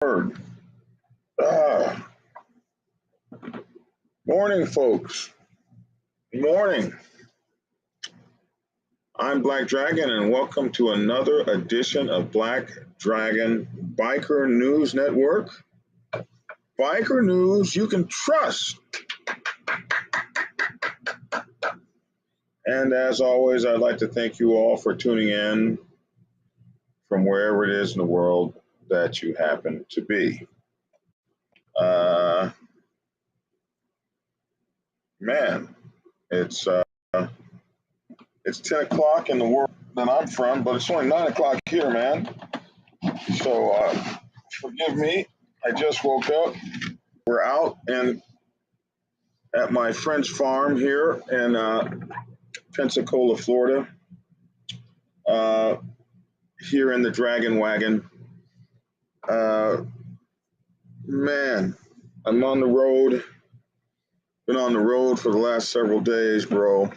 Word. Ah, morning, folks. Morning. I'm Black Dragon, and welcome to another edition of Black Dragon Biker News Network. Biker news you can trust. And as always, I'd like to thank you all for tuning in from wherever it is in the world that you happen to be. Man, it's 10 o'clock in the world that I'm from, but it's only 9 o'clock here, man. So forgive me. I just woke up. We're out and at my friend's farm here in Pensacola, Florida. Here in the Dragon Wagon. Man, I'm on the road. Been on the road for the last several days, bro.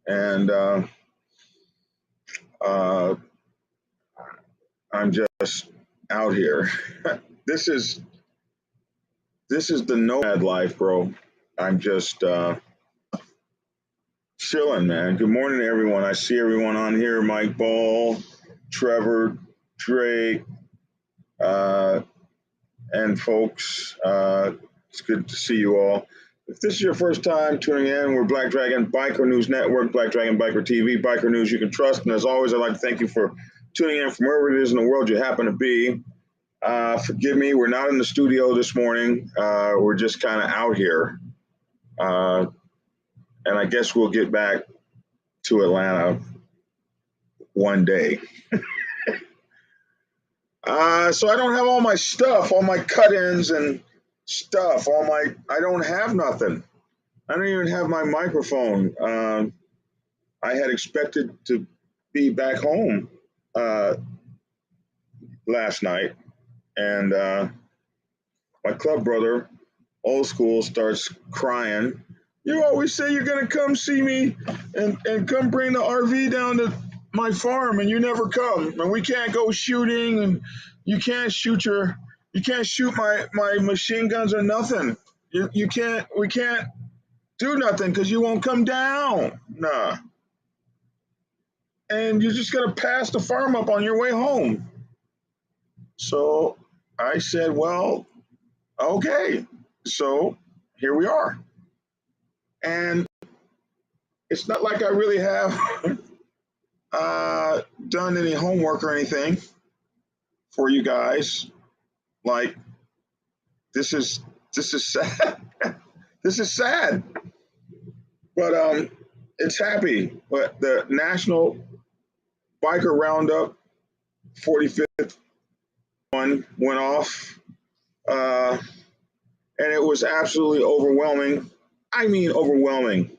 And I'm just out here. This is the nomad life, bro. I'm just chilling, man. Good morning, everyone. I see everyone on here: Mike Ball, Trevor, Drake, and folks. It's good to see you all. If this is your first time tuning in, we're Black Dragon Biker News Network, Black Dragon Biker TV, biker news you can trust. And as always, I'd like to thank you for tuning in from wherever it is in the world you happen to be. Forgive me, we're not in the studio this morning. We're just kind of out here. And I guess we'll get back to Atlanta one day. So I don't have all my stuff, all my cut-ins and stuff, I don't have nothing. I don't even have my microphone. I had expected to be back home last night, and my club brother, old school, starts crying. You always say you're gonna come see me and come bring the RV down to my farm, and you never come, and we can't go shooting, and you can't shoot my machine guns or nothing. We can't do nothing because you won't come down. Nah. And you're just gonna pass the farm up on your way home. So I said, well, okay. So here we are. And it's not like I really have done any homework or anything for you guys. Like, this is sad. This is sad. But it's happy. But the National Biker Roundup 45th one went off. And it was absolutely overwhelming. I mean, overwhelming.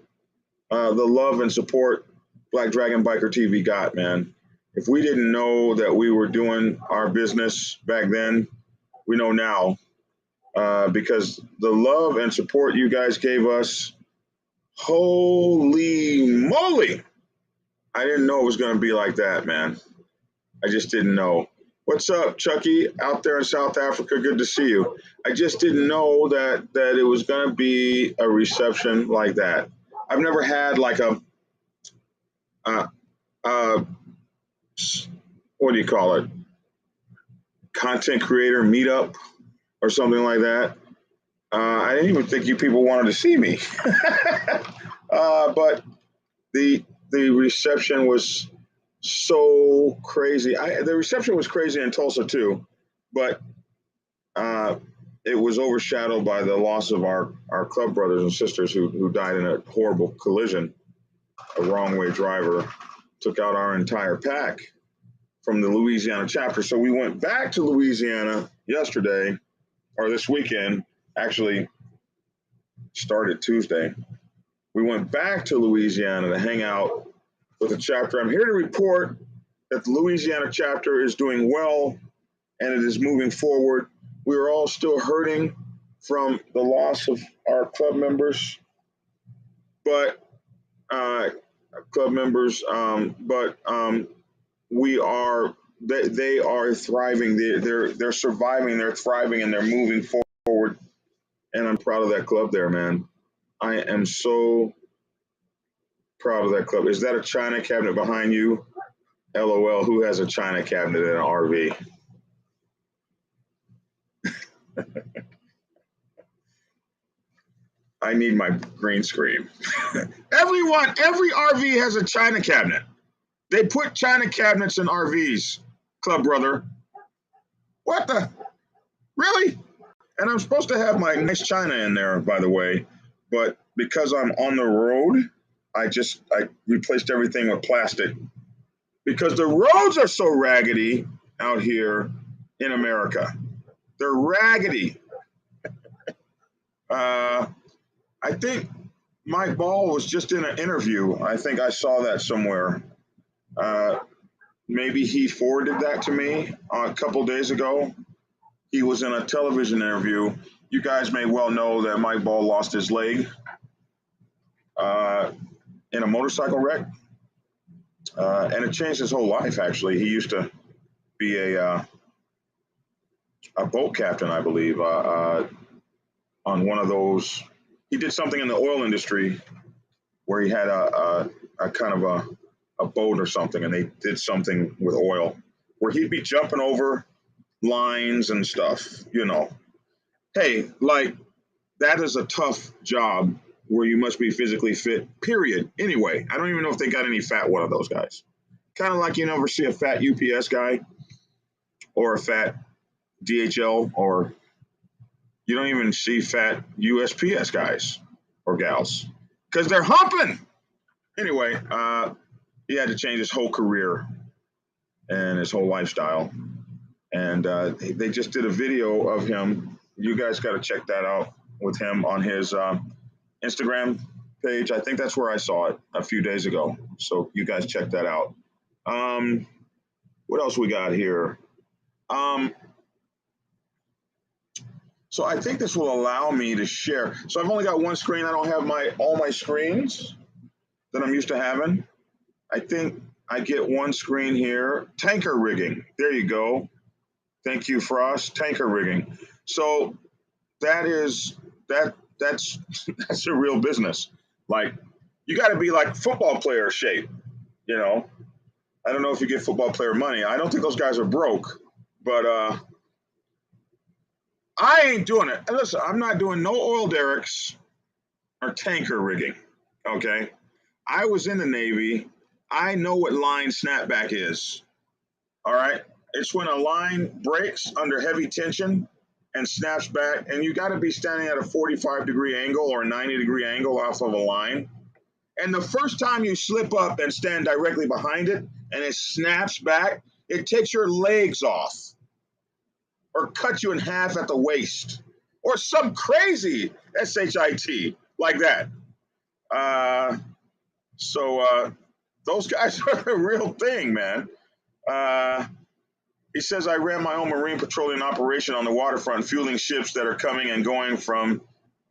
The love and support Black Dragon Biker TV got, man. If we didn't know that we were doing our business back then, we know now. Because the love and support you guys gave us, holy moly. I didn't know it was going to be like that, man. I just didn't know. What's up, Chucky, out there in South Africa? Good to see you. I just didn't know that it was going to be a reception like that. I've never had like a what do you call it? Content creator meetup or something like that. I didn't even think you people wanted to see me. But the reception was so crazy. The reception was crazy in Tulsa too, but it was overshadowed by the loss of our club brothers and sisters who died in a horrible collision. A wrong way driver took out our entire pack from the Louisiana chapter. So we went back to Louisiana yesterday, or this weekend, actually started Tuesday. We went back to Louisiana to hang out with the chapter. I'm here to report that the Louisiana chapter is doing well and it is moving forward. We are all still hurting from the loss of our club members, but we are they are thriving. They're surviving. They're thriving, and they're moving forward. And I'm proud of that club there, man. I am so proud of that club. Is that a china cabinet behind you? LOL. Who has a china cabinet in an RV? I need my green screen. Every RV has a china cabinet. They put china cabinets in RVs, club brother. What the? Really? And I'm supposed to have my nice china in there, by the way, but because I'm on the road, I replaced everything with plastic because the roads are so raggedy out here in America. They're raggedy. I think Mike Ball was just in an interview. I think I saw that somewhere. Maybe he forwarded that to me a couple days ago. He was in a television interview. You guys may well know that Mike Ball lost his leg in a motorcycle wreck, and it changed his whole life. Actually, he used to be a boat captain, I believe, on one of those. He did something in the oil industry where he had a kind of a boat or something, and they did something with oil where he'd be jumping over lines and stuff. Hey, like that is a tough job where you must be physically fit, period. Anyway, I don't even know if they got any fat one of those guys. Kind of like you never see a fat UPS guy or a fat DHL, or you don't even see fat USPS guys or gals because they're humping. Anyway, he had to change his whole career and his whole lifestyle. And they just did a video of him. You guys got to check that out with him on his Instagram page. I think that's where I saw it a few days ago. So you guys check that out. What else we got here? So I think this will allow me to share. So I've only got one screen. I don't have all my screens that I'm used to having. I think I get one screen here. Tanker rigging. There you go. Thank you, Frost. Tanker rigging. So that's that's a real business. Like you got to be like football player shape. I don't know if you get football player money. I don't think those guys are broke, but I ain't doing it. And listen, I'm not doing no oil derricks or tanker rigging. Okay, I was in the Navy. I know what line snapback is. All right. It's when a line breaks under heavy tension and snaps back, and you got to be standing at a 45-degree angle or a 90-degree angle off of a line. And the first time you slip up and stand directly behind it and it snaps back, it takes your legs off or cuts you in half at the waist or some crazy SHIT like that. So those guys are a real thing, man. He says, I ran my own marine petroleum operation on the waterfront, fueling ships that are coming and going from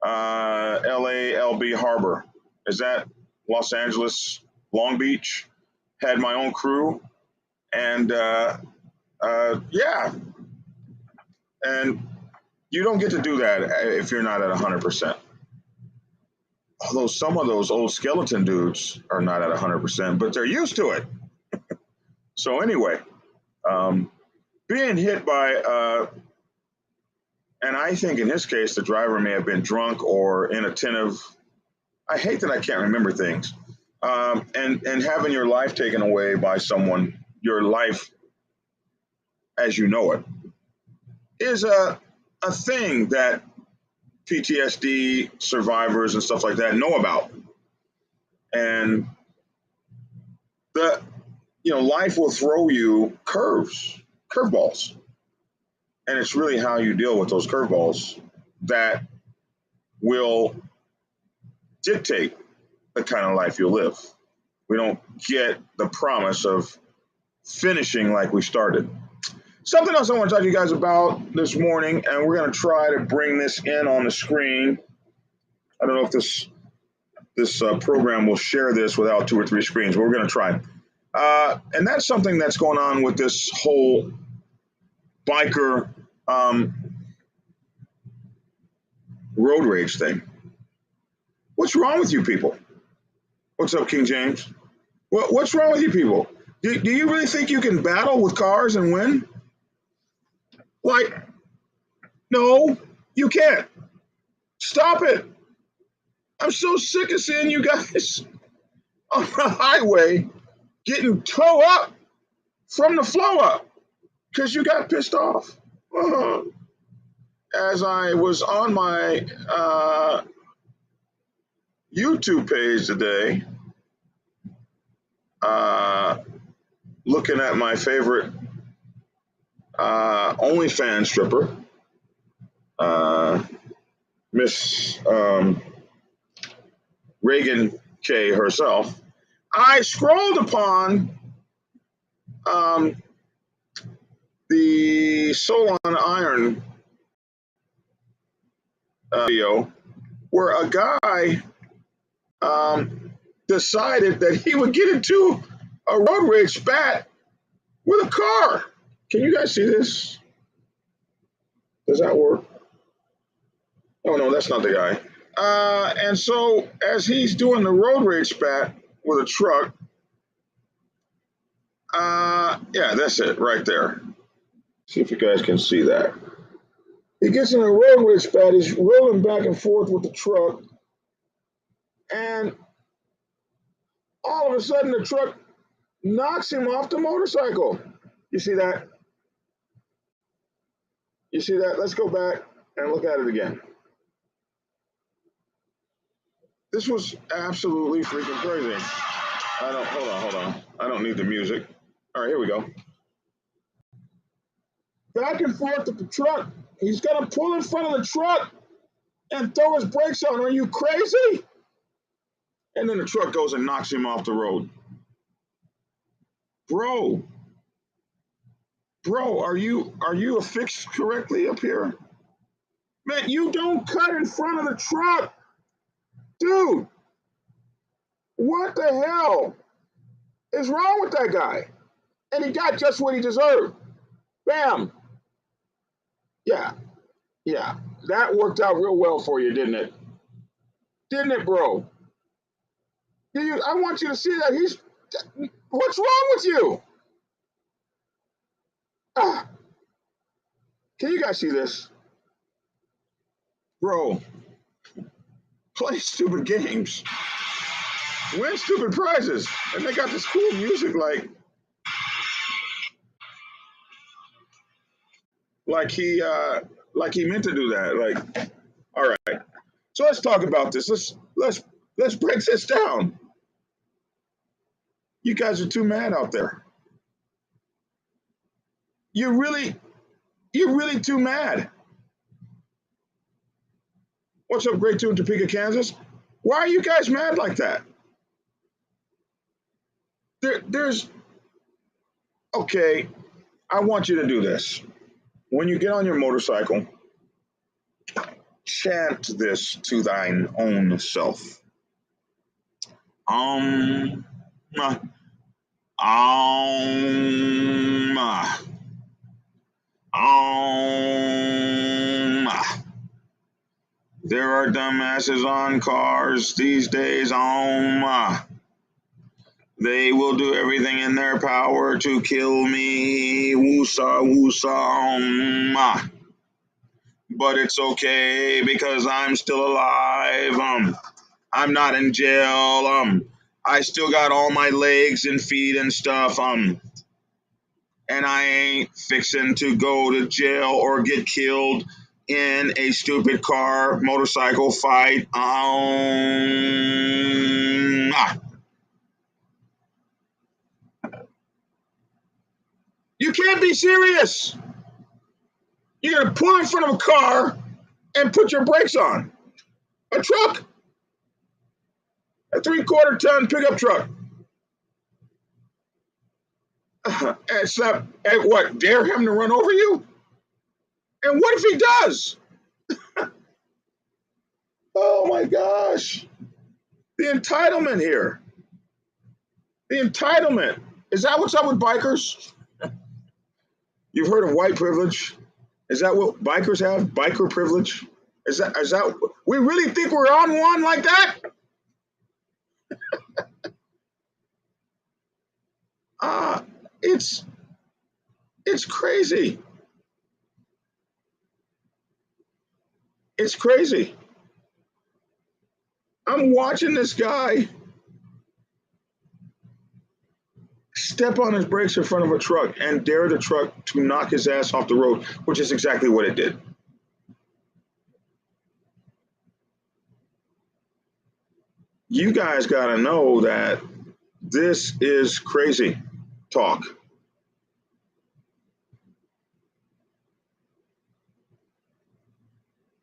LALB Harbor. Is that Los Angeles, Long Beach? Had my own crew. And yeah. And you don't get to do that if you're not at 100%. Although some of those old skeleton dudes are not at 100%, but they're used to it. So anyway, being hit by, and I think in his case, the driver may have been drunk or inattentive. I hate that I can't remember things. And having your life taken away by someone, your life as you know it, is a thing that PTSD survivors and stuff like that know about. And life will throw you curveballs. And it's really how you deal with those curveballs that will dictate the kind of life you'll live. We don't get the promise of finishing like we started. Something else I want to talk to you guys about this morning, and we're going to try to bring this in on the screen. I don't know if this program will share this without 2 or 3 screens, but we're going to try. And that's something that's going on with this whole biker um, road rage thing. What's wrong with you people? What's up, King James? What's wrong with you people? Do you really think you can battle with cars and win? Like, no, you can't. Stop it. I'm so sick of seeing you guys on the highway getting towed up from the flow up because you got pissed off. As I was on my YouTube page today, looking at my favorite OnlyFans stripper, Miss Reagan K herself, I scrolled upon the Soul on Iron video where a guy decided that he would get into a road rage spat with a car. Can you guys see this? Does that work? Oh no, that's not the guy. And so as he's doing the road rage spat with a truck, yeah, that's it right there. See if you guys can see that. He gets in a road rage spat. He's rolling back and forth with the truck, and all of a sudden the truck knocks him off the motorcycle. You see that? You see that? Let's go back and look at it again. This was absolutely freaking crazy. Hold on. I don't need the music. All right, here we go. Back and forth with the truck. He's gonna pull in front of the truck and throw his brakes on. Are you crazy? And then the truck goes and knocks him off the road. Bro, are you affixed correctly up here? Man, you don't cut in front of the truck. Dude, what the hell is wrong with that guy? And he got just what he deserved. Bam. Yeah. That worked out real well for you, didn't it? Didn't it, bro? I want you to see that. What's wrong with you? Can you guys see this? Bro, play stupid games. Win stupid prizes. And they got this cool music like he meant to do that. Like, all right. So let's talk about this. Let's break this down. You guys are too mad out there. You're really too mad. What's up, Great Tune, Topeka, Kansas? Why are you guys mad like that? There's okay. I want you to do this. When you get on your motorcycle, chant this to thine own self. Um, there are dumbasses on cars these days. They will do everything in their power to kill me. Woosa, woosa, but it's okay because I'm still alive. I'm not in jail. I still got all my legs and feet and stuff. And I ain't fixing to go to jail or get killed in a stupid car motorcycle fight. You can't be serious. You're gonna pull in front of a car and put your brakes on. A truck, a 3/4 ton pickup truck. And what? Dare him to run over you? And what if he does? Oh my gosh. The entitlement here. The entitlement. Is that what's up with bikers? You've heard of white privilege? Is that what bikers have? Biker privilege? Is that we really think we're on one like that? Uh it's crazy. It's crazy. I'm watching this guy step on his brakes in front of a truck and dare the truck to knock his ass off the road, which is exactly what it did. You guys got to know that this is crazy talk.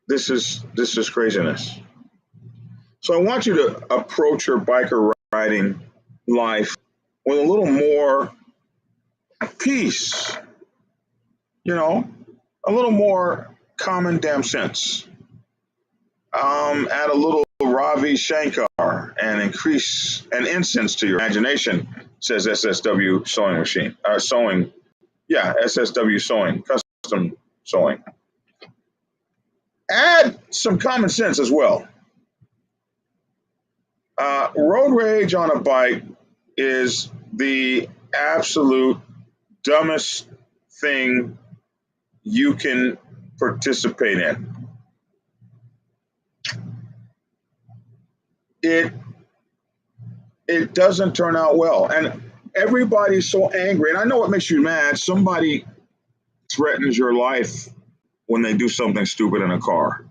This is craziness. So I want you to approach your biker riding life with a little more peace, a little more common damn sense. Add a little Ravi Shankar and increase an incense to your imagination, says SSW sewing machine. Sewing, yeah, SSW sewing, custom sewing. Add some common sense as well. Road rage on a bike is the absolute dumbest thing you can participate in. It doesn't turn out well, and everybody's so angry. And I know it makes you mad. Somebody threatens your life when they do something stupid in a car.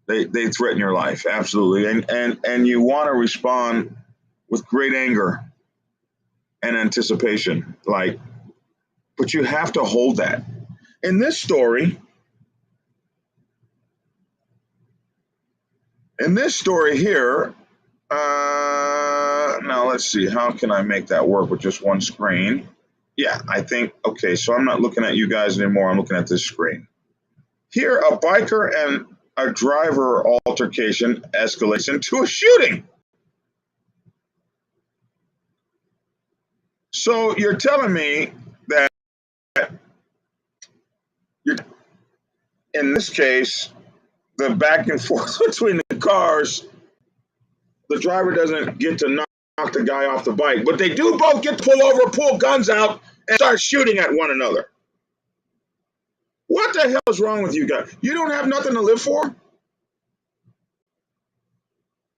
They threaten your life, absolutely, and you want to respond with great anger and anticipation, but you have to hold that. In this story here, now let's see, how can I make that work with just one screen? Yeah, I think, okay, so I'm not looking at you guys anymore. I'm looking at this screen. Here, a biker and a driver altercation escalates into a shooting. So you're telling me that in this case, the back and forth between the cars, the driver doesn't get to knock the guy off the bike, but they do both get to pull over, pull guns out, and start shooting at one another. What the hell is wrong with you guys? You don't have nothing to live for?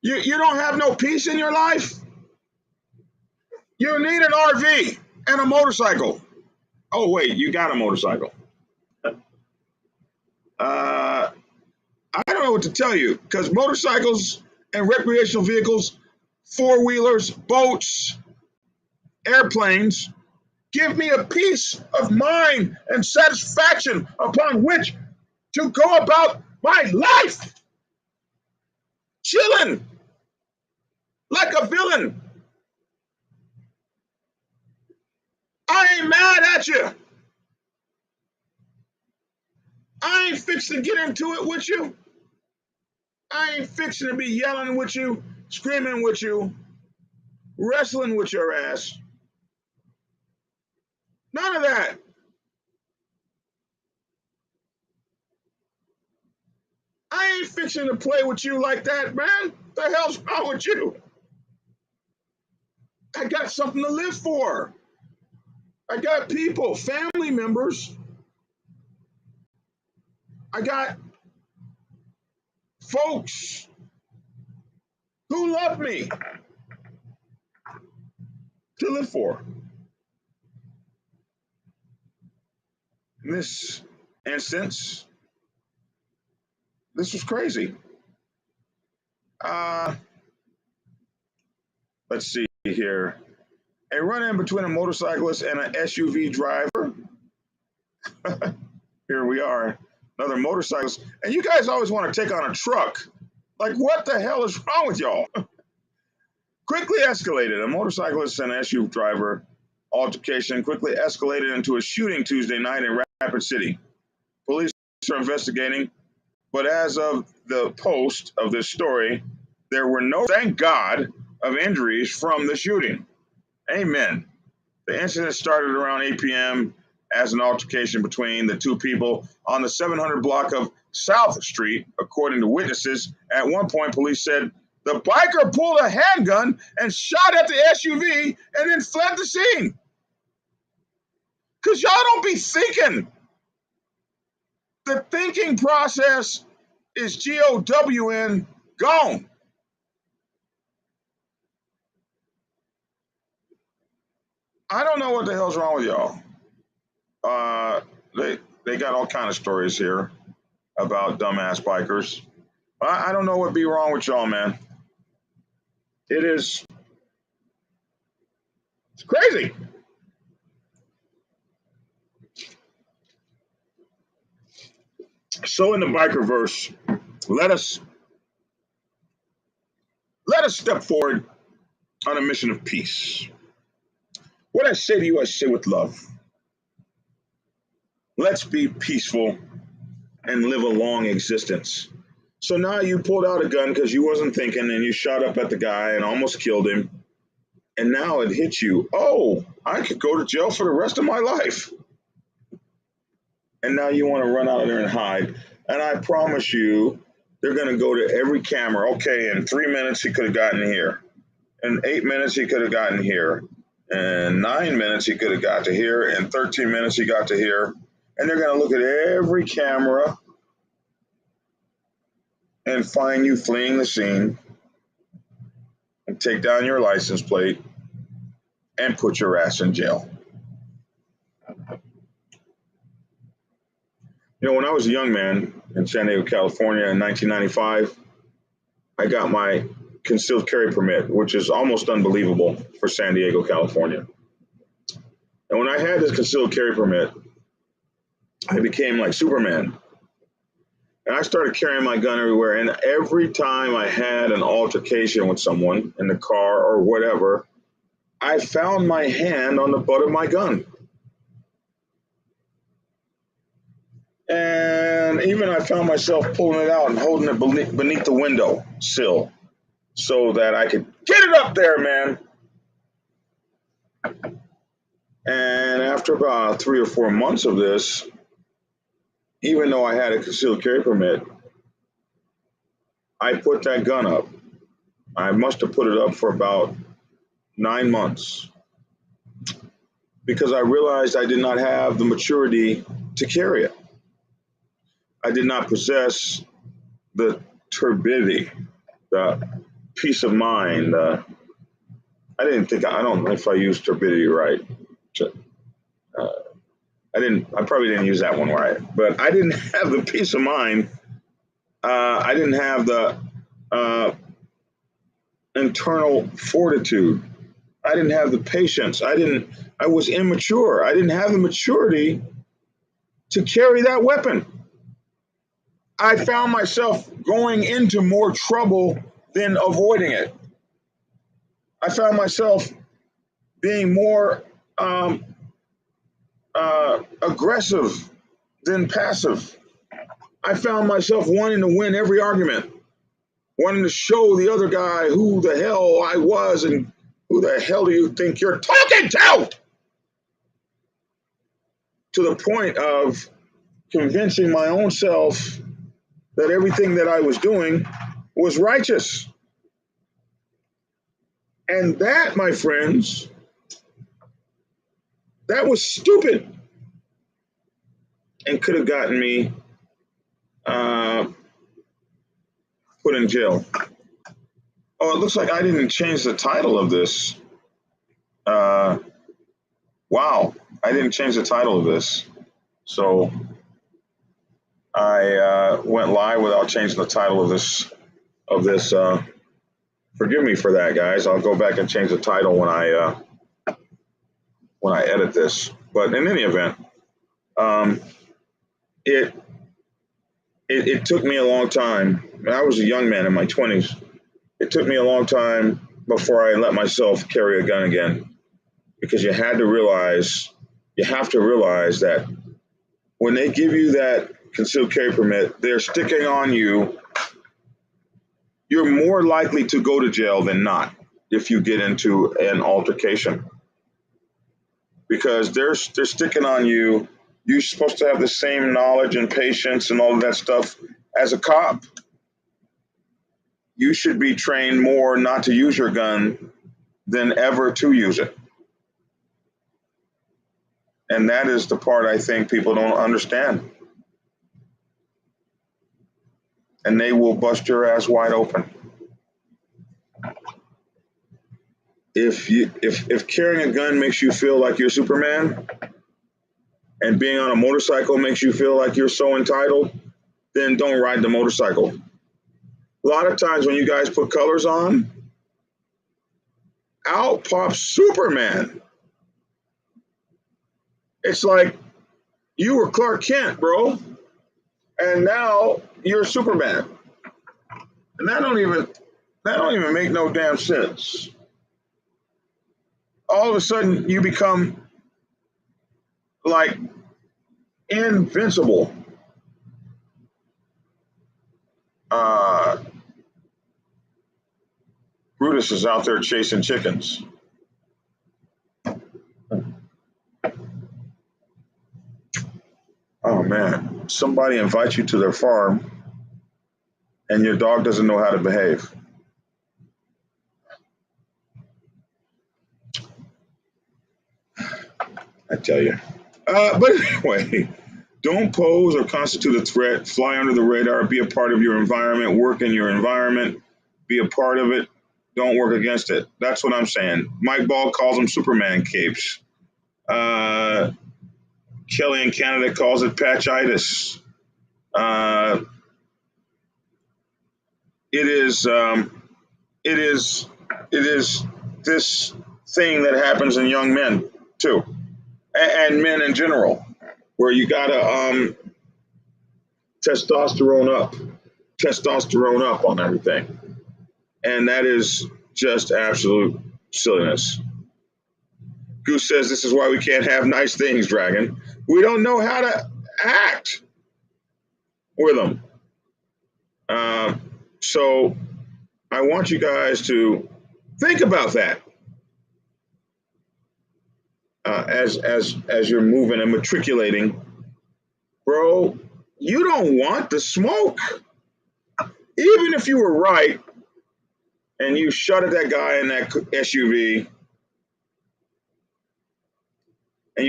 You don't have no peace in your life? You need an RV and a motorcycle. Oh, wait, you got a motorcycle. I don't know what to tell you, because motorcycles and recreational vehicles, four-wheelers, boats, airplanes, give me a peace of mind and satisfaction upon which to go about my life. Chilling like a villain. I ain't mad at you. I ain't fixing to get into it with you. I ain't fixing to be yelling with you, screaming with you, wrestling with your ass. None of that. I ain't fixing to play with you like that, man. The hell's wrong with you? I got something to live for. I got people, family members. I got folks who love me to live for. In this instance, this was crazy. Let's see here. A run-in between a motorcyclist and an SUV driver. Here we are, another motorcyclist. And you guys always want to take on a truck. Like, what the hell is wrong with y'all? Quickly escalated. A motorcyclist and SUV driver altercation quickly escalated into a shooting Tuesday night in Rapid City. Police are investigating, but as of the post of this story, there were no, thank God, of injuries from the shooting. Amen. The incident started around 8 p.m. as an altercation between the two people on the 700 block of South Street, according to witnesses. At one point, police said the biker pulled a handgun and shot at the SUV and then fled the scene. Because y'all don't be thinking. The thinking process is GOWN, gone. I don't know what the hell's wrong with y'all. They got all kind of stories here about dumbass bikers. I don't know what be wrong with y'all, man. It's crazy. So in the bikerverse, let us step forward on a mission of peace. What I say to you, I say with love. Let's be peaceful and live a long existence. So now you pulled out a gun because you wasn't thinking and you shot up at the guy and almost killed him. And now it hits you. Oh, I could go to jail for the rest of my life. And now you want to run out of there and hide. And I promise you, they're going to go to every camera. Okay, in 3 minutes, he could have gotten here. In 8 minutes, he could have gotten here. In 9 minutes, he could have got to here. In 13 minutes, he got to here. And they're going to look at every camera and find you fleeing the scene and take down your license plate and put your ass in jail. You know, when I was a young man in San Diego, California in 1995, I got my concealed carry permit, which is almost unbelievable for San Diego, California. And when I had this concealed carry permit, I became like Superman. And I started carrying my gun everywhere. And every time I had an altercation with someone in the car or whatever, I found my hand on the butt of my gun. And even I found myself pulling it out and holding it beneath the window sill so that I could get it up there, man. And after about 3 or 4 months of this, even though I had a concealed carry permit, I put that gun up. I must have put it up for about 9 months because I realized I did not have the maturity to carry it. I did not possess the turbidity, the peace of mind. I don't know if I used turbidity right. I probably didn't use that one right, but I didn't have the peace of mind. I didn't have the internal fortitude. I didn't have the patience. I was immature. I didn't have the maturity to carry that weapon. I found myself going into more trouble than avoiding it. I found myself being more aggressive than passive. I found myself wanting to win every argument, wanting to show the other guy who the hell I was and who the hell do you think you're talking to the point of convincing my own self that everything that I was doing was righteous. And that, my friends, that was stupid and could have gotten me put in jail. Oh, it looks like I didn't change the title of this. Wow, I didn't change the title of this. So I went live without changing the title of this. Forgive me for that, guys. I'll go back and change the title when I edit this. But in any event, it took me a long time. I was a young man in my 20s. It took me a long time before I let myself carry a gun again, because you have to realize that when they give you that concealed carry permit, they're sticking on you. You're more likely to go to jail than not if you get into an altercation. because they're sticking on you. You're supposed to have the same knowledge and patience and all of that stuff as a cop. You should be trained more not to use your gun than ever to use it. And that is the part I think people don't understand. And they will bust your ass wide open. If carrying a gun makes you feel like you're Superman, and being on a motorcycle makes you feel like you're so entitled, then don't ride the motorcycle. A lot of times when you guys put colors on, out pops Superman. It's like you were Clark Kent, bro, and now you're Superman. And that don't even make no damn sense. All of a sudden you become like invincible. Brutus is out there chasing chickens. Oh man, somebody invites you to their farm and your dog doesn't know how to behave. I tell you. But anyway, don't pose or constitute a threat. Fly under the radar. Be a part of your environment. Work in your environment. Be a part of it. Don't work against it. That's what I'm saying. Mike Ball calls them Superman capes. Kelly in Canada calls it patchitis. It is this thing that happens in young men too, and men in general, where you gotta testosterone up on everything, and that is just absolute silliness. Goose says this is why we can't have nice things, Dragon. We don't know how to act with them. So I want you guys to think about that as you're moving and matriculating, bro. You don't want the smoke, even if you were right and you shot at that guy in that SUV, and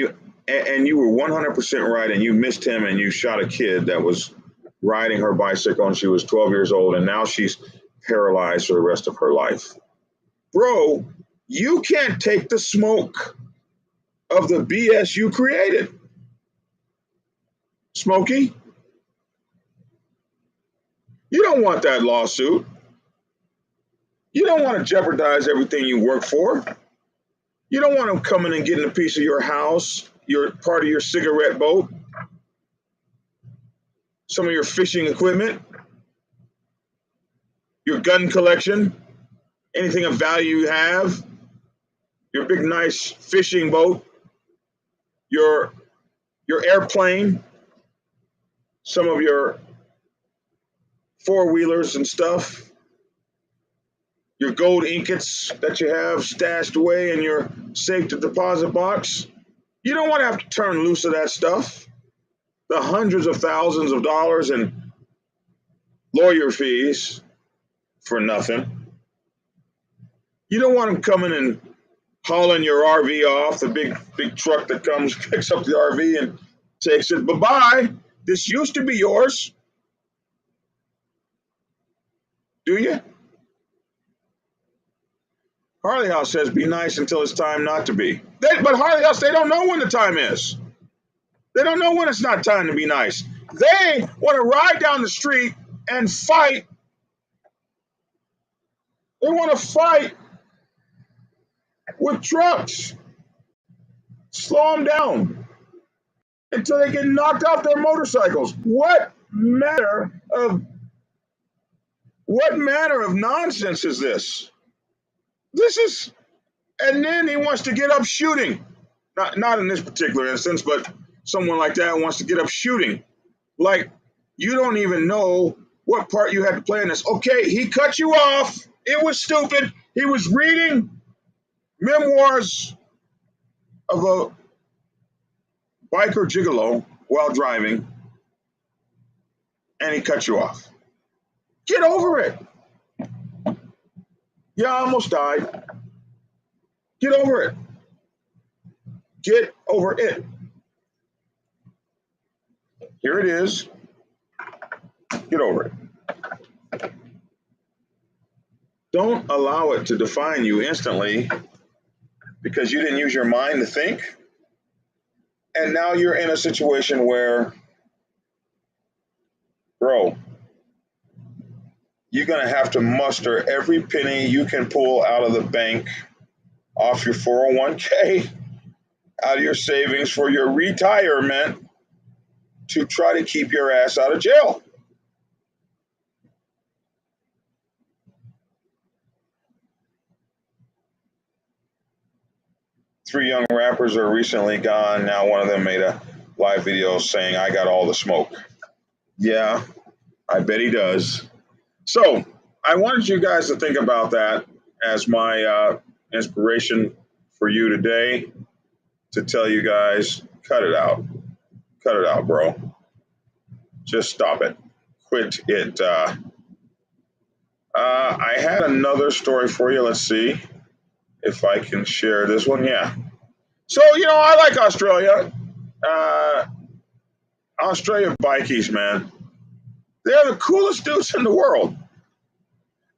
you were 100% right, and you missed him, and you shot a kid that was riding her bicycle, and she was 12 years old, and now she's paralyzed for the rest of her life. Bro, you can't take the smoke of the BS you created. Smokey, you don't want that lawsuit. You don't want to jeopardize everything you work for. You don't want them coming and getting a piece of your house, your part of your cigarette boat, some of your fishing equipment, your gun collection, anything of value you have, your big nice fishing boat, your airplane, some of your four-wheelers and stuff, your gold ingots that you have stashed away in your safe deposit box. You don't want to have to turn loose of that stuff. The hundreds of thousands of dollars in lawyer fees for nothing. You don't want them coming and hauling your RV off, the big truck that comes, picks up the RV and takes it. Bye-bye. This used to be yours. Do you? Harley House says be nice until it's time not to be. But Harley House, they don't know when the time is. They don't know when it's not time to be nice. They want to ride down the street and fight. They want to fight with trucks. Slow them down until they get knocked off their motorcycles. What manner of nonsense is this? This is, and then he wants to get up shooting. Not in this particular instance, but someone like that wants to get up shooting. Like, you don't even know what part you had to play in this. Okay, he cut you off. It was stupid. He was reading memoirs of a biker gigolo while driving, and he cuts you off. Get over it. Yeah, I almost died. Get over it. Get over it. Here it is. Get over it. Don't allow it to define you instantly because you didn't use your mind to think. And now you're in a situation where, bro, you're going to have to muster every penny you can pull out of the bank, off your 401k, out of your savings for your retirement to try to keep your ass out of jail. Three young rappers are recently gone. Now one of them made a live video saying, I got all the smoke. Yeah, I bet he does. So I wanted you guys to think about that as my inspiration for you today, to tell you guys, cut it out. Cut it out, bro. Just stop it. Quit it. I had another story for you. Let's see if I can share this one. Yeah. So, I like Australia. Australia bikies, man. They're the coolest dudes in the world.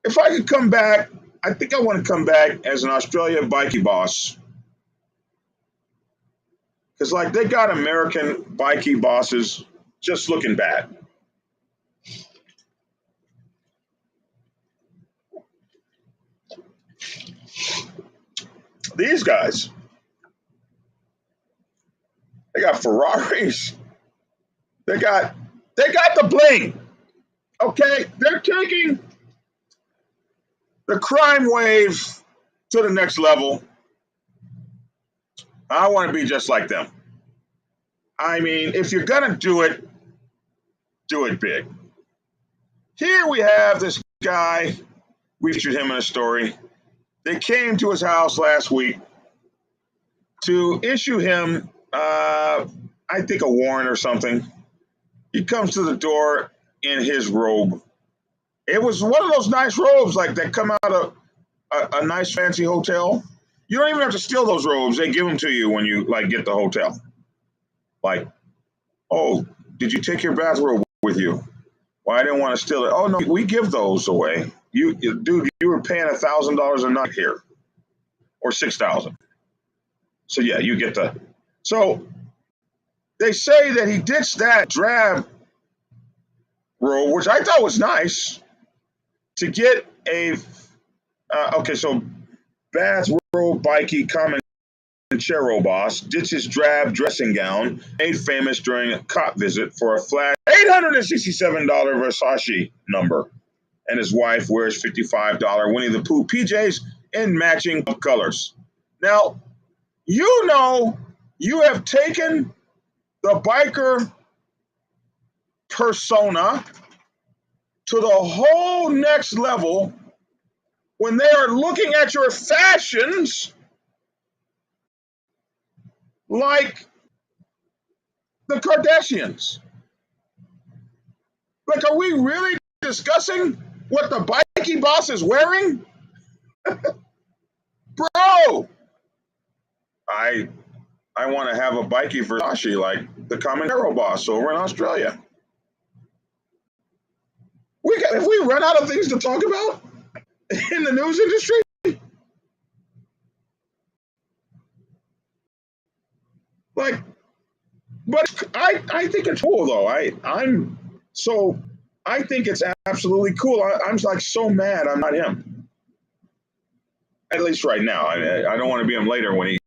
If I could come back, I think I want to come back as an Australian bikie boss. Because, they got American bikie bosses just looking bad. These guys, they got Ferraris. They got the bling. Okay? They're taking the crime wave to the next level. I want to be just like them. I mean, if you're going to do it big. Here we have this guy. We featured him in a story. They came to his house last week to issue him, I think, a warrant or something. He comes to the door in his robe. It was one of those nice robes that come out of a nice fancy hotel. You don't even have to steal those robes. They give them to you when you get the hotel. Oh, did you take your bathrobe with you? Well, I didn't want to steal it. Oh no, we give those away. Dude, you were paying $1,000 a night here, or $6,000. So yeah, you get the. So they say that he ditched that drab robe, which I thought was nice, to get a. So bathrobe bikie Comanchero boss ditches drab dressing gown made famous during a cop visit for a flash $867 Versace number, and his wife wears $55 Winnie the Pooh PJs in matching colors. Now, you have taken the biker persona to the whole next level when they are looking at your fashions like the Kardashians. Are we really discussing what the bikie boss is wearing? Bro, I want to have a bikie Versace like the Comanchero boss over in Australia. If we run out of things to talk about in the news industry? But I think it's cool though. I think it's absolutely cool. I'm so mad I'm not him. At least right now. I don't want to be him later when he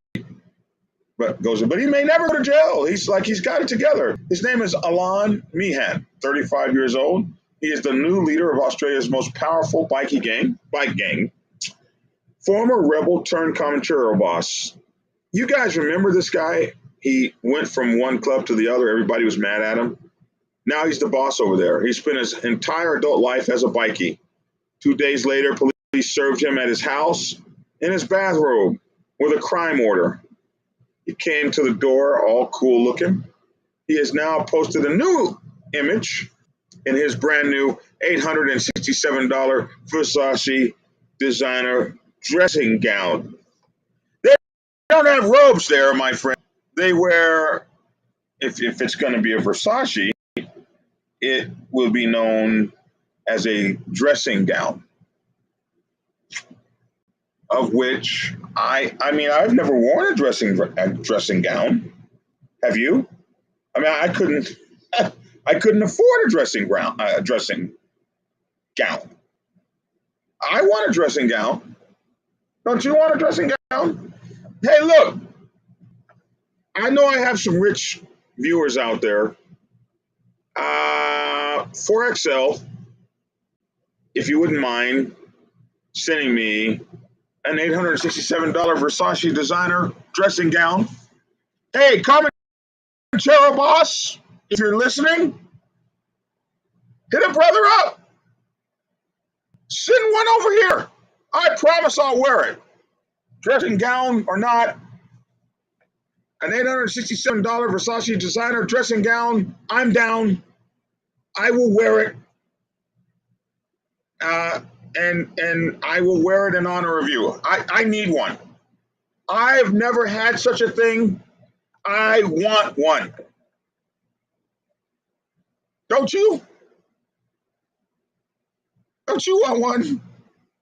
goes in. But he may never go to jail. He's got it together. His name is Alan Meehan, 35 years old. He is the new leader of Australia's most powerful bike gang. Former rebel turned Comanchero boss. You guys remember this guy? He went from one club to the other. Everybody was mad at him. Now he's the boss over there. He spent his entire adult life as a bikie. 2 days later, police served him at his house in his bathrobe with a crime order. He came to the door all cool looking. He has now posted a new image in his brand new $867 Versace designer dressing gown. They don't have robes there, my friend. They wear, if it's going to be a Versace, it will be known as a dressing gown, of which I've never worn a dressing gown. Have you? I mean, I couldn't afford a dressing gown. I want a dressing gown. Don't you want a dressing gown? Hey, look, I know I have some rich viewers out there. 4XL, if you wouldn't mind sending me an $867 Versace designer dressing gown. Hey, Comanchero boss, if you're listening, hit a brother up. Send one over here. I promise I'll wear it. Dressing gown or not, an $867 Versace designer dressing gown, I'm down. I will wear it. And I will wear it in honor of you. I need one. I've never had such a thing. I want one. Don't you? Don't you want one?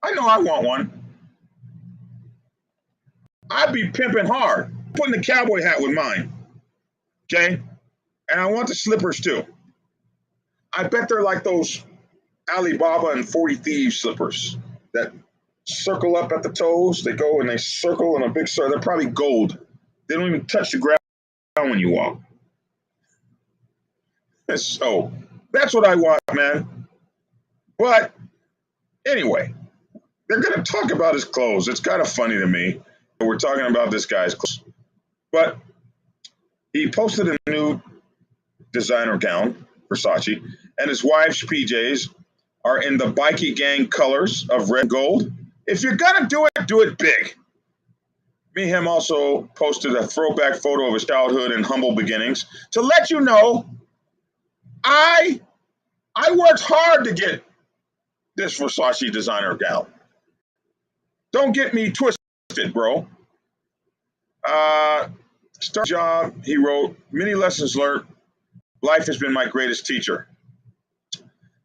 I know I want one. I'd be pimping hard, putting the cowboy hat with mine. Okay? And I want the slippers too. I bet they're like those Alibaba and 40 Thieves slippers that circle up at the toes. They go and they circle in a big circle. They're probably gold. They don't even touch the ground when you walk. So that's what I want, man. But anyway, they're going to talk about his clothes. It's kind of funny to me. We're talking about this guy's clothes. But he posted a new designer gown, Versace, and his wife's PJs are in the bikie gang colors of red and gold. If you're going to do it big. Him also posted a throwback photo of his childhood and humble beginnings to let you know I worked hard to get this Versace designer gown. Don't get me twisted, bro. Start job, he wrote, many lessons learned. Life has been my greatest teacher.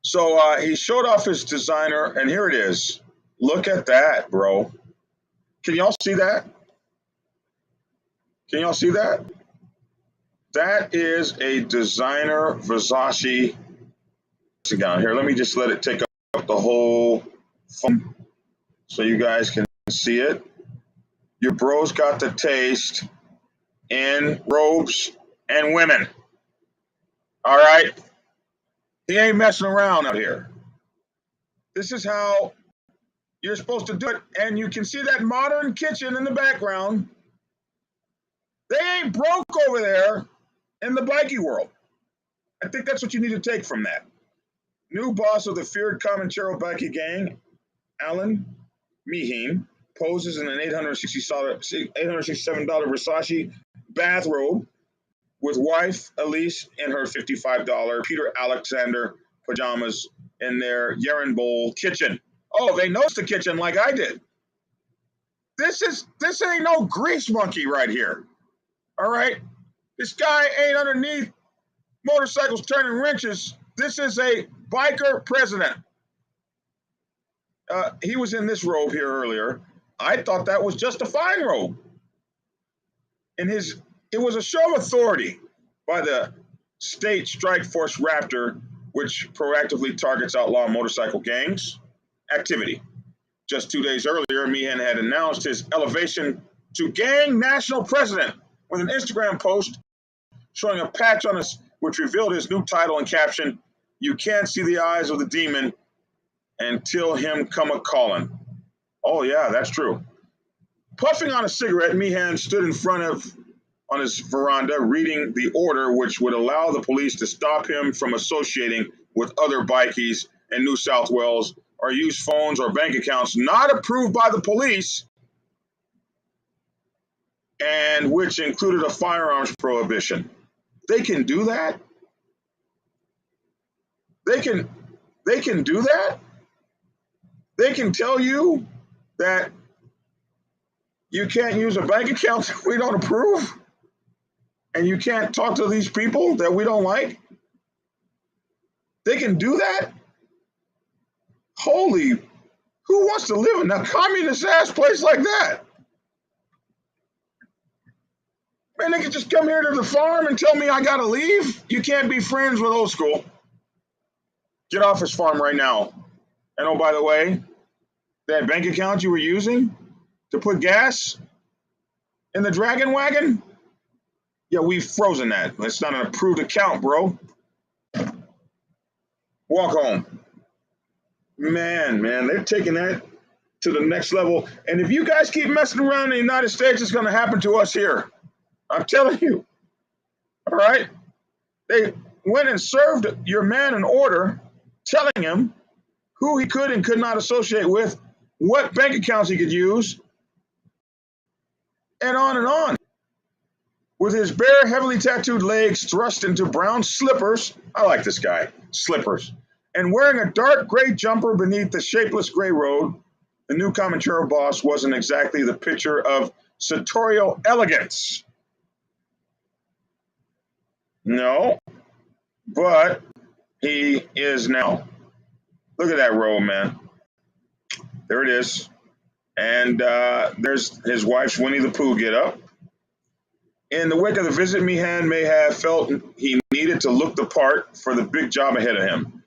So he showed off his designer, and here it is. Look at that, bro. Can y'all see that? Can y'all see that? That is a designer Versace gown. Here, let me just let it take up the whole phone so you guys can see it. Your bro's got the taste in robes and women. All right? He ain't messing around out here. This is how you're supposed to do it. And you can see that modern kitchen in the background. They ain't broke over there in the bikie world. I think that's what you need to take from that. New boss of the feared Comanchero bikie gang, Alan Meehan, poses in an $867 Versace bathrobe with wife Elise in her $55 Peter Alexander pajamas in their Yeren Bowl kitchen. Oh, they noticed the kitchen like I did. This ain't no grease monkey right here. All right? This guy ain't underneath motorcycles turning wrenches. This is a biker president. He was in this robe here earlier. I thought that was just a fine robe. It was a show of authority by the state strike force Raptor, which proactively targets outlaw motorcycle gangs activity. Just 2 days earlier, Meehan had announced his elevation to gang national president with an Instagram post showing a patch on his, which revealed his new title and caption, "You can't see the eyes of the demon until him come a-calling." Oh yeah, that's true. Puffing on a cigarette, Meehan stood in front of on his veranda reading the order which would allow the police to stop him from associating with other bikies in New South Wales or use phones or bank accounts not approved by the police and which included a firearms prohibition. They can do that? They can do that? They can tell you that you can't use a bank account that we don't approve, and you can't talk to these people that we don't like? They can do that? Holy, who wants to live in a communist ass place like that? Man, they can just come here to the farm and tell me I gotta leave. You can't be friends with old school. Get off his farm right now. And oh, by the way, that bank account you were using to put gas in the Dragon Wagon, yeah, we've frozen that. It's not an approved account, bro. Walk home. Man, they're taking that to the next level. And if you guys keep messing around in the United States, it's going to happen to us here. I'm telling you. All right? They went and served your man an order telling him who he could and could not associate with, what bank accounts he could use, and on and on. With his bare, heavily tattooed legs thrust into brown slippers, I like this guy, slippers, and wearing a dark gray jumper beneath the shapeless gray robe, the new Comanchero boss wasn't exactly the picture of sartorial elegance. No, but he is now. Look at that robe, man. There it is. And there's his wife's Winnie the Pooh get up. In the wake of the visit, Meehan may have felt he needed to look the part for the big job ahead of him.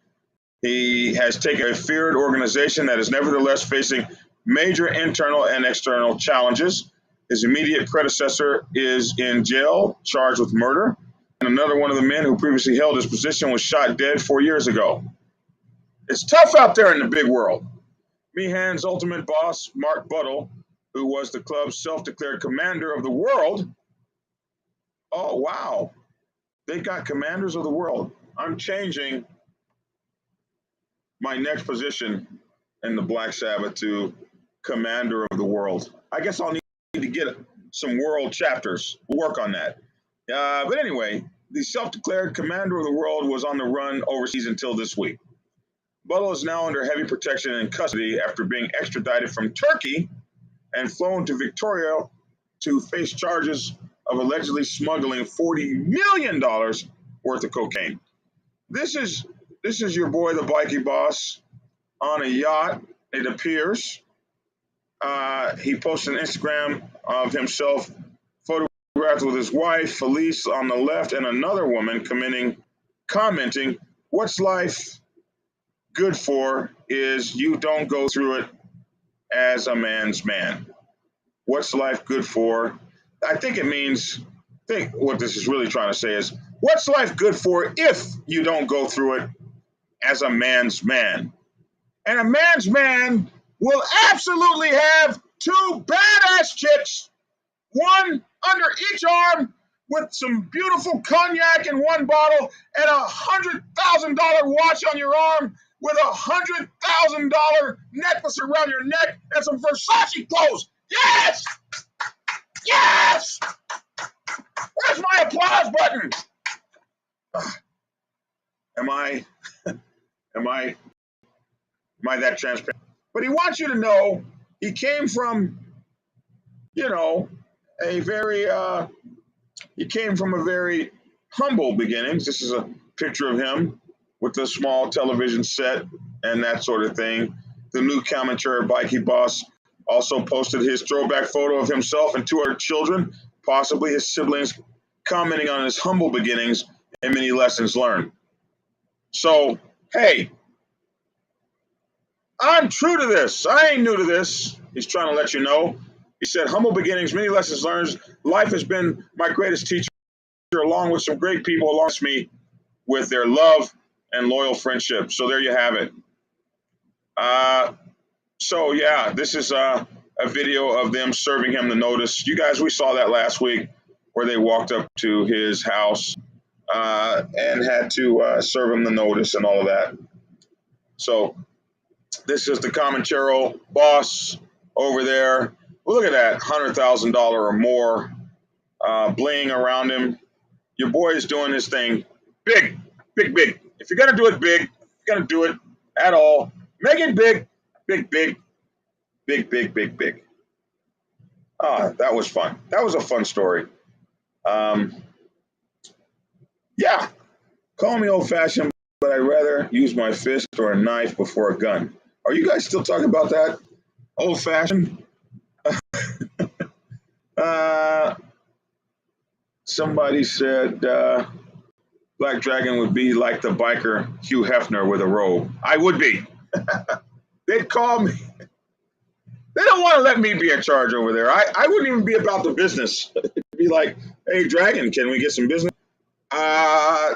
He has taken a feared organization that is nevertheless facing major internal and external challenges. His immediate predecessor is in jail, charged with murder. And another one of the men who previously held his position was shot dead 4 years ago. It's tough out there in the big world. Meehan's ultimate boss, Mark Buttle, who was the club's self-declared commander of the world. Oh, wow. They got commanders of the world. I'm changing my next position in the Black Sabbath to commander of the world. I guess I'll need to get some world chapters. We'll work on that. But anyway, the self-declared commander of the world was on the run overseas until this week. Buttle is now under heavy protection and custody after being extradited from Turkey and flown to Victoria to face charges of allegedly smuggling $40 million worth of cocaine. This is your boy, the bikie boss, on a yacht, it appears. He posted an Instagram of himself photographed with his wife, Felice, on the left, and another woman commenting, "What's life good for is you don't go through it as a man's man." What's life good for? I think it means, I think what this is really trying to say is, what's life good for if you don't go through it as a man's man? And a man's man will absolutely have two badass chicks, one under each arm with some beautiful cognac in one bottle and $100,000 watch on your arm with $100,000 necklace around your neck and some Versace clothes. Yes! Yes! Where's my applause button? Am I that transparent? But he wants you to know he came from, a very humble beginnings. This is a picture of him with a small television set and that sort of thing. The new Comanchero bikie boss also posted his throwback photo of himself and two other children, possibly his siblings, commenting on his humble beginnings and many lessons learned. So, hey, I'm true to this. I ain't new to this. He's trying to let you know. He said, humble beginnings, many lessons learned. Life has been my greatest teacher, along with some great people along with me with their love and loyal friendship. So there you have it. This is a video of them serving him the notice. You guys, we saw that last week where they walked up to his house and had to serve him the notice and all of that. So this is the Comanchero boss over there. Well, look at that, $100,000 or more bling around him. Your boy is doing his thing. Big, big, big. If you're gonna do it big, you're gonna do it at all. Make it big, big, big, big, big, big, big. That was fun. That was a fun story. Um, yeah, call me old fashioned, but I'd rather use my fist or a knife before a gun. Are you guys still talking about that? Old fashioned? Uh, somebody said Black Dragon would be like the biker Hugh Hefner with a robe. I would be. They'd call me. They don't want to let me be in charge over there. I wouldn't even be about the business. It'd be like, hey, Dragon, can we get some business? Uh,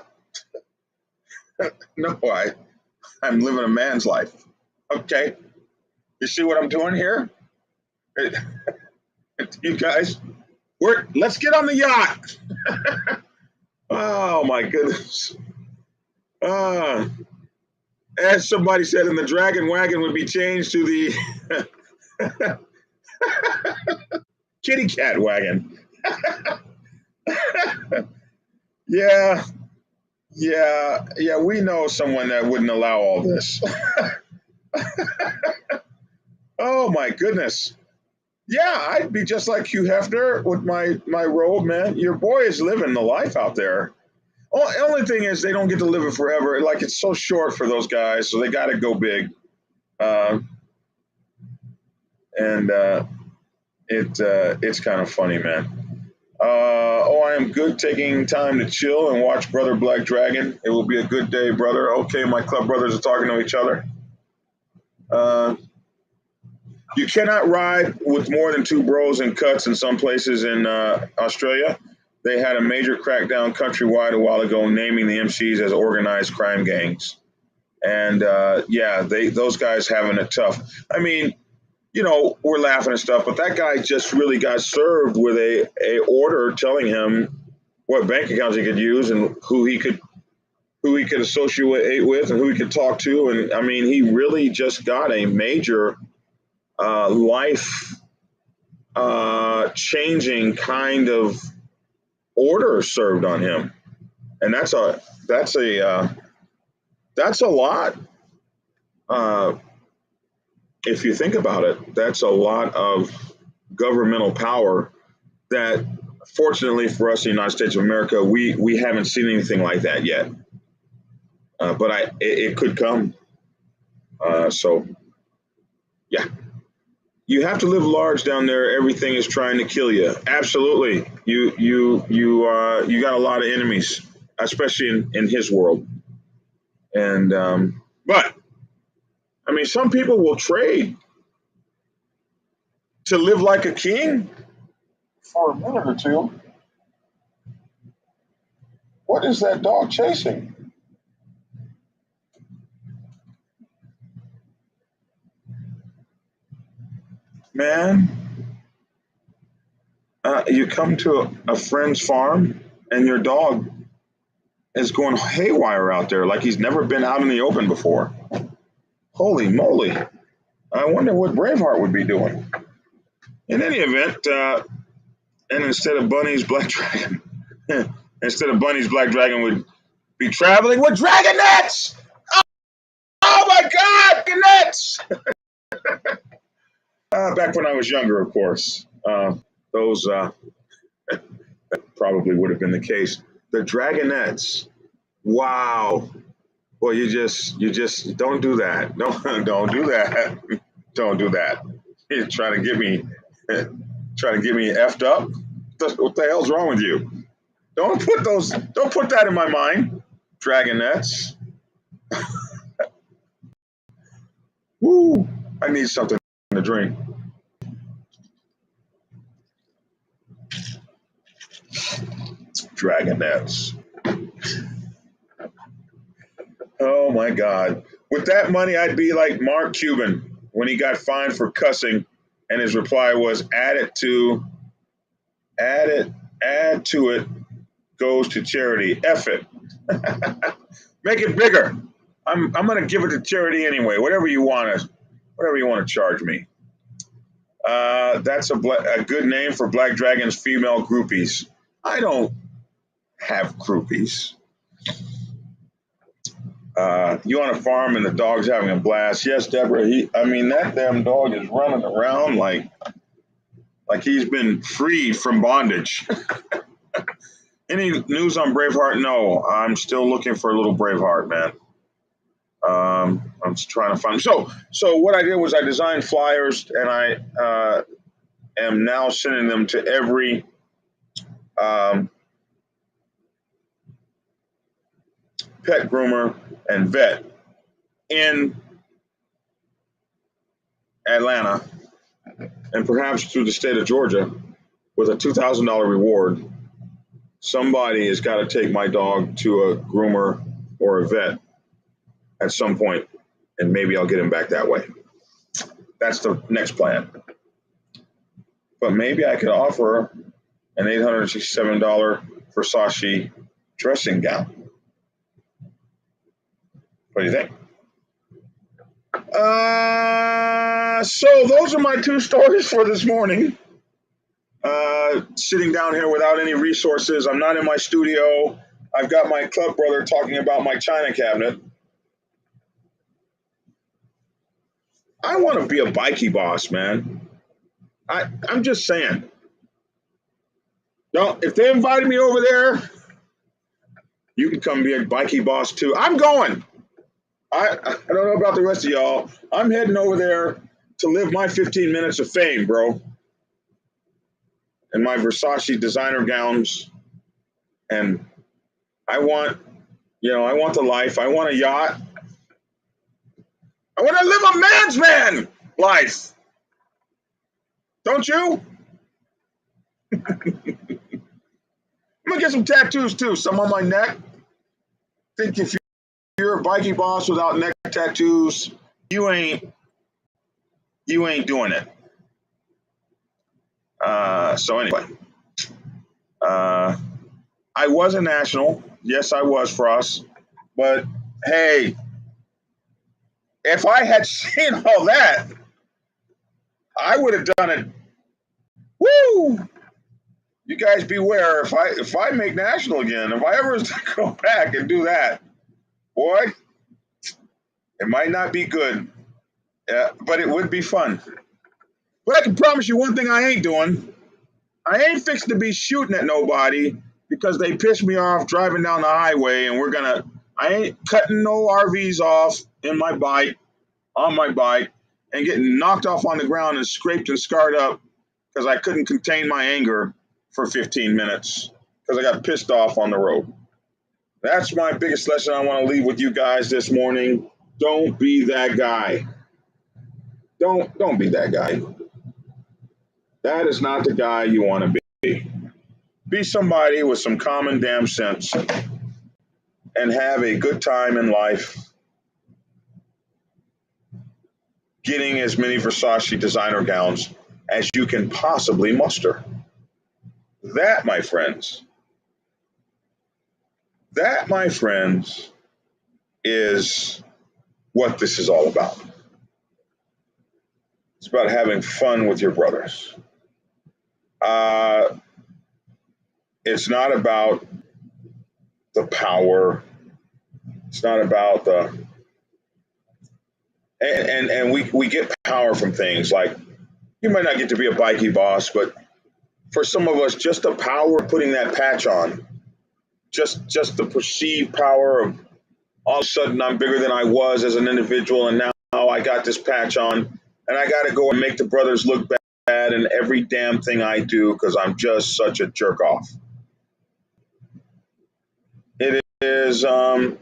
no, I'm living a man's life. Okay. You see what I'm doing here? You guys, let's get on the yacht. Oh, my goodness. As somebody said, and the dragon wagon would be changed to the kitty cat wagon. Yeah, we know someone that wouldn't allow all this. Oh my goodness. Yeah, I'd be just like Hugh Hefner with my robe, man. Your boy is living the life out there. Only thing is they don't get to live it forever. Like it's so short for those guys, so they got to go big. It's kind of funny, man. I am good taking time to chill and watch Brother Black Dragon. It will be a good day, brother. Okay, my club brothers are talking to each other. You cannot ride with more than two bros in cuts in some places in Australia. They had a major crackdown countrywide a while ago, naming the MCs as organized crime gangs. And those guys having it tough. I mean, we're laughing and stuff, but that guy just really got served with a order telling him what bank accounts he could use and who he could associate with and who he could talk to. And I mean, he really just got a major life changing kind of order served on him. And that's a lot. If you think about it, that's a lot of governmental power that, fortunately for us in the United States of America, we haven't seen anything like that yet. But it could come. So, yeah. You have to live large down there. Everything is trying to kill you. Absolutely. You got a lot of enemies, especially in his world. And but I mean, some people will trade to live like a king for a minute or two. What is that dog chasing? Man, you come to a friend's farm and your dog is going haywire out there like he's never been out in the open before. Holy moly. I wonder what Braveheart would be doing. In any event, and instead of Bunny's Black Dragon, Black Dragon would be traveling with dragonets. Oh my God, dragonets! Back when I was younger, of course, those probably would have been the case. The dragonets. Wow. Well, you just don't do that. No, don't do that. Don't do that. You're trying to get me effed up. What the hell's wrong with you? Don't put that in my mind. Dragonets. Woo! I need something to drink. Dragonets. Oh my God. With that money, I'd be like Mark Cuban when he got fined for cussing, and his reply was, add to it goes to charity. F it. Make it bigger. I'm gonna give it to charity anyway. Whatever you want to charge me. That's a good name for Black Dragon's female groupies. I don't have groupies. You on a farm and the dog's having a blast. Yes, Deborah. That damn dog is running around like he's been freed from bondage. Any news on Braveheart? No, I'm still looking for a little Braveheart, man. I'm just trying to find. So what I did was I designed flyers, and I am now sending them to every pet groomer and vet in Atlanta, and perhaps through the state of Georgia, with a $2,000 reward. Somebody has got to take my dog to a groomer or a vet at some point, and maybe I'll get him back that way. That's the next plan. But maybe I could offer an $867 Versace dressing gown. What do you think? So those are my two stories for this morning. Sitting down here without any resources. I'm not in my studio. I've got my club brother talking about my china cabinet. I want to be a bikie boss, man. I'm just saying. No, if they invited me over there, you can come be a bikie boss too. I'm going. I don't know about the rest of y'all. I'm heading over there to live my 15 minutes of fame, bro. In my Versace designer gowns. And I want the life. I want a yacht. I want to live a man's man life. Don't you? I'm going to get some tattoos too. Some on my neck. I think if you're a bikie boss without neck tattoos, you ain't doing it. So anyway, I was a national. Yes, I was for us. But hey, if I had seen all that, I would have done it. Woo! You guys beware. If I make national again, if I ever go back and do that, boy, it might not be good. But it would be fun. But I can promise you one thing I ain't doing. I ain't fixing to be shooting at nobody because they piss me off driving down the highway, and I ain't cutting no RVs off on my bike, and getting knocked off on the ground and scraped and scarred up because I couldn't contain my anger for 15 minutes because I got pissed off on the road. That's my biggest lesson I want to leave with you guys this morning. Don't be that guy. Don't be that guy. That is not the guy you want to be. Be somebody with some common damn sense and have a good time in life getting as many Versace designer gowns as you can possibly muster. That, my friends, is what this is all about. It's about having fun with your brothers. It's not about the power. It's not about the and we get power from things like you might not get to be a bikie boss, but for some of us, just the power of putting that patch on, just the perceived power of all of a sudden I'm bigger than I was as an individual, and now I got this patch on, and I got to go and make the brothers look bad in every damn thing I do because I'm just such a jerk off. It is an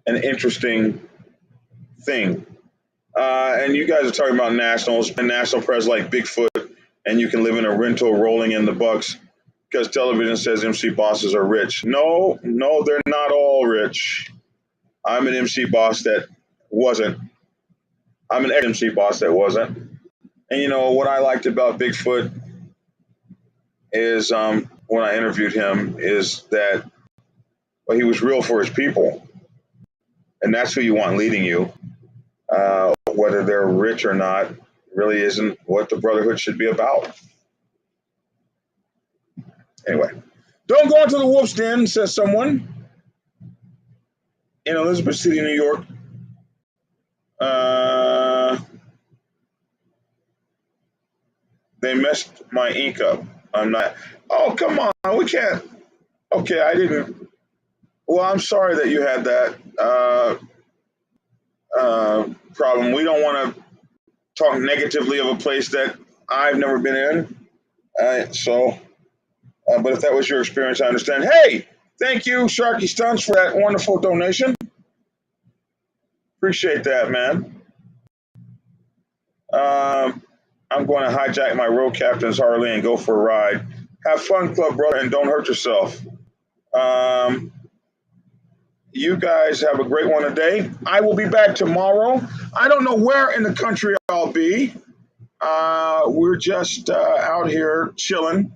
interesting thing. And you guys are talking about nationals and national press like Bigfoot, and you can live in a rental rolling in the bucks because television says MC bosses are rich. No, they're not all rich. I'm an MC boss that wasn't. I'm an ex-MC boss that wasn't. And you know what I liked about Bigfoot is when I interviewed him is that he was real for his people. and that's who you want leading you. Whether they're rich or not really isn't what the brotherhood should be about. Anyway, don't go into the wolf's den, says someone in Elizabeth City, New York. They messed my ink up. I'm not. Oh, come on. We can't. Okay, I didn't. Well, I'm sorry that you had that problem. We don't want to talk negatively of a place that I've never been in. But if that was your experience, I understand. Hey, thank you, Sharky Stunts, for that wonderful donation. Appreciate that, man. I'm going to hijack my road captain's Harley and go for a ride. Have fun, club brother, and don't hurt yourself. You guys have a great one today. I will be back tomorrow. I don't know where in the country I'll be. We're just out here chilling.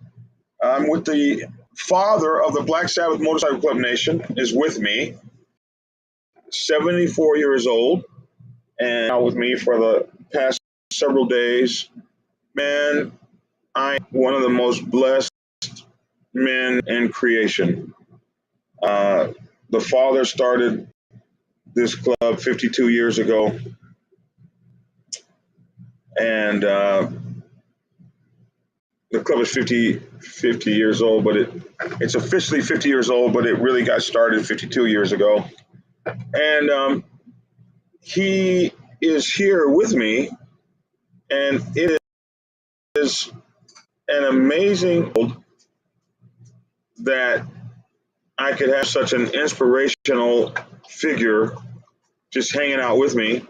I'm with the father of the Black Sabbath Motorcycle Club Nation is with me, 74 years old, and out with me for the past several days. Man, I'm one of the most blessed men in creation. The father started this club 52 years ago, and the club is 50 years old, but it's officially 50 years old, but it really got started 52 years ago. And he is here with me, and it is an amazing that I could have such an inspirational figure just hanging out with me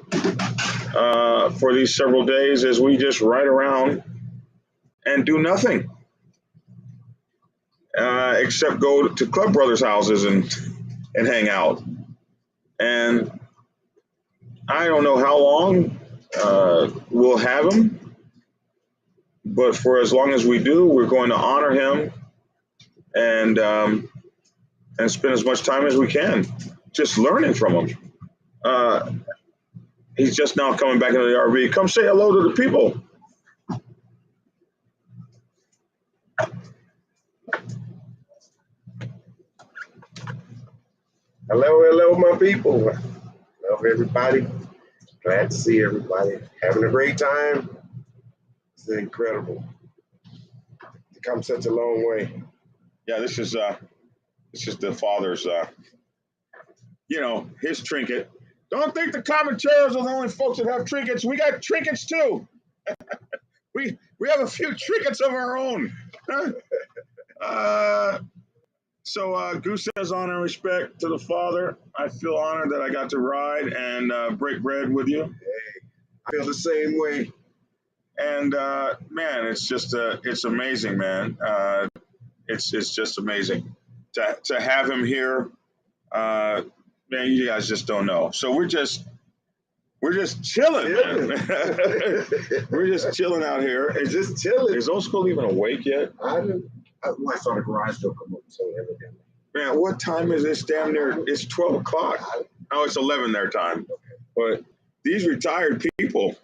for these several days as we just ride around and do nothing except go to club brothers' houses and hang out. And I don't know how long we'll have him, but for as long as we do, we're going to honor him and spend as much time as we can just learning from him. He's just now coming back into the RV. Come say hello to the people. Hello, my people. Love everybody. Glad to see everybody having a great time. It's incredible to come such a long way. Yeah, this is the father's, his trinket. Don't think the Comancheros are the only folks that have trinkets. We got trinkets too. we have a few trinkets of our own. So Goose says honor and respect to the father. I feel honored that I got to ride and break bread with you. Hey, I feel the same way. And man, it's amazing, man. It's just amazing to have him here. Man, you guys just don't know. So we're just chilling, man. We're just chilling out here. It's just chilling. Is Old School even awake yet? I saw the garage door come up, so evidently. Man, what time is this? Damn near, it's 12 o'clock. Oh, it's 11 their time. But these retired people.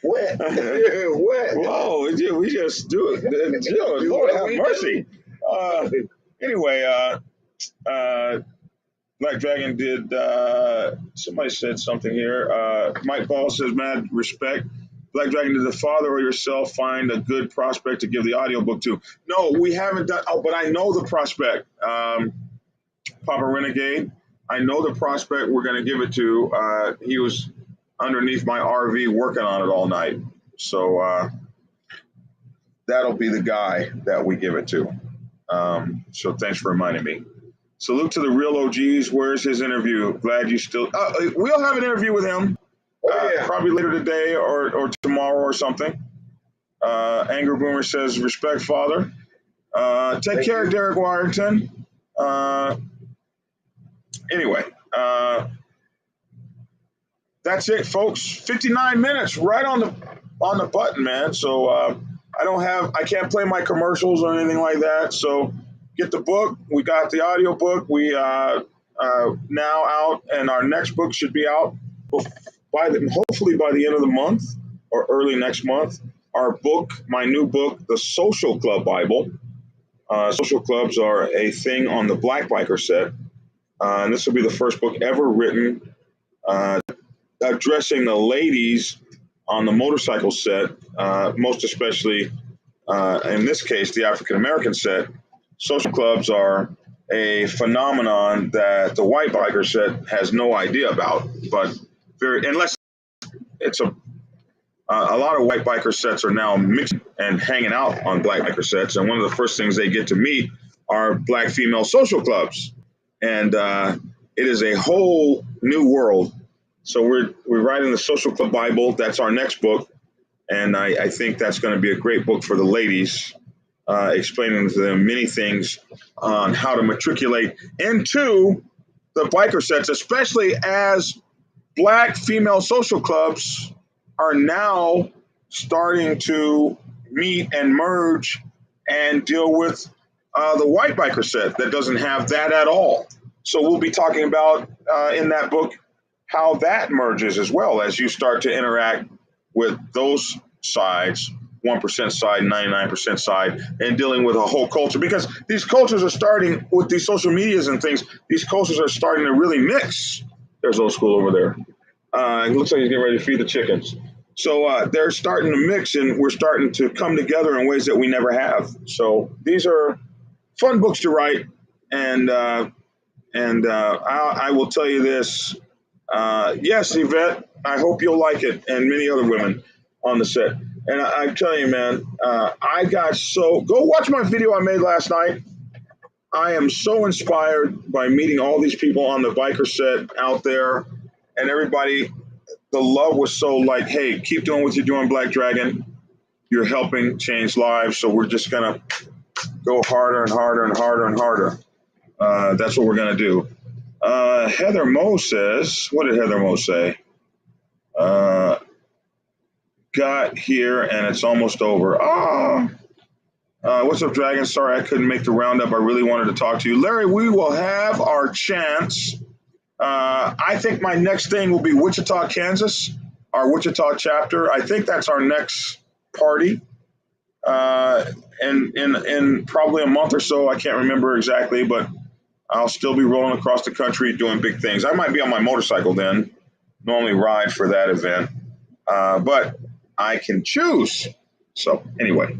What? Whoa, we just do it. Lord have mercy. Anyway, Black Dragon did, somebody said something here. Mike Paul says, mad respect. Black Dragon, did the father or yourself find a good prospect to give the audiobook to? No, we haven't done, but I know the prospect, Papa Renegade. I know the prospect we're going to give it to. He was underneath my RV working on it all night. So that'll be the guy that we give it to. So thanks for reminding me. Salute to the real OGs. Where's his interview? Glad you still. We'll have an interview with him. Probably later today or tomorrow or something. Anger Boomer says, respect, father. Take care, Derek Wyerton. Anyway, that's it, folks. 59 minutes, right on the button, man. So I can't play my commercials or anything like that. So get the book. We got the audio book. We now out, and our next book should be out hopefully by the end of the month or early next month. Our book, my new book, The Social Club Bible. Social clubs are a thing on the Black Biker set. And this will be the first book ever written addressing the ladies on the motorcycle set, most especially in this case, the African American set. Social clubs are a phenomenon that the white biker set has no idea about, but unless it's a lot of white biker sets are now mixing and hanging out on black biker sets, and one of the first things they get to meet are black female social clubs, and it is a whole new world. So we're writing the Social Club Bible. That's our next book, and I think that's going to be a great book for the ladies, explaining to them many things on how to matriculate into the biker sets, especially as black female social clubs are now starting to meet and merge and deal with the white biker set that doesn't have that at all. So we'll be talking about in that book how that merges as well as you start to interact with those sides, 1% side, 99% side, and dealing with a whole culture, because these cultures are starting with these social medias and things. These cultures are starting to really mix. There's old school over there. It looks like he's getting ready to feed the chickens. So they're starting to mix, and we're starting to come together in ways that we never have. So these are fun books to write, and I will tell you this. Yes, Yvette, I hope you'll like it, and many other women on the set. And I'm telling you, man, I got go watch my video I made last night. I am so inspired by meeting all these people on the biker set out there, and everybody. The love was so like, hey, keep doing what you're doing, Black Dragon. You're helping change lives. So we're just going to go harder and harder and harder and harder. That's what we're going to do. Heather Moe says, what did Heather Moe say? Got here and it's almost over. What's up, Dragon? Sorry I couldn't make the roundup. I really wanted to talk to you. Larry, we will have our chance. I think my next thing will be Wichita, Kansas, our Wichita chapter. I think that's our next party. In probably a month or so. I can't remember exactly, but I'll still be rolling across the country doing big things. I might be on my motorcycle then, normally ride for that event, but I can choose. So anyway,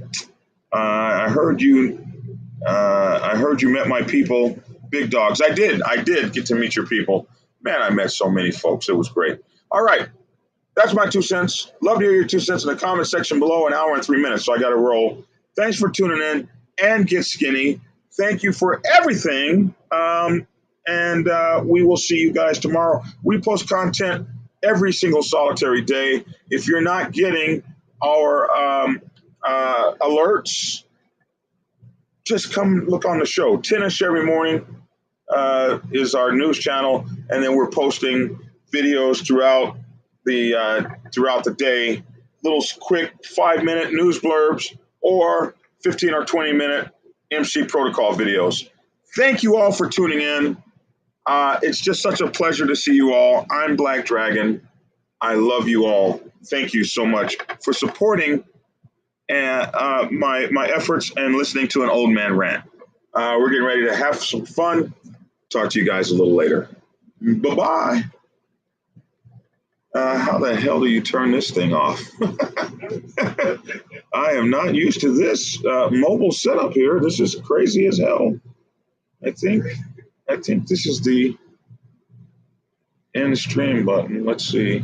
I heard you met my people, big dogs. I did get to meet your people. Man, I met so many folks. It was great. All right. That's my 2 cents. Love to hear your 2 cents in the comment section below. An hour and 3 minutes, so I got to roll. Thanks for tuning in, and get skinny. Thank you for everything, and we will see you guys tomorrow. We post content every single solitary day. If you're not getting our alerts, just come look on the show. 10ish every morning is our news channel, and then we're posting videos throughout the day, little quick 5-minute news blurbs or 15 or 20-minute MC protocol videos. Thank you all for tuning in. It's just such a pleasure to see you all. I'm Black Dragon. I love you all. Thank you so much for supporting my efforts and listening to an old man rant. We're getting ready to have some fun. Talk to you guys a little later. Bye-bye. How the hell do you turn this thing off? I am not used to this mobile setup here. This is crazy as hell. I think this is the end stream button. Let's see.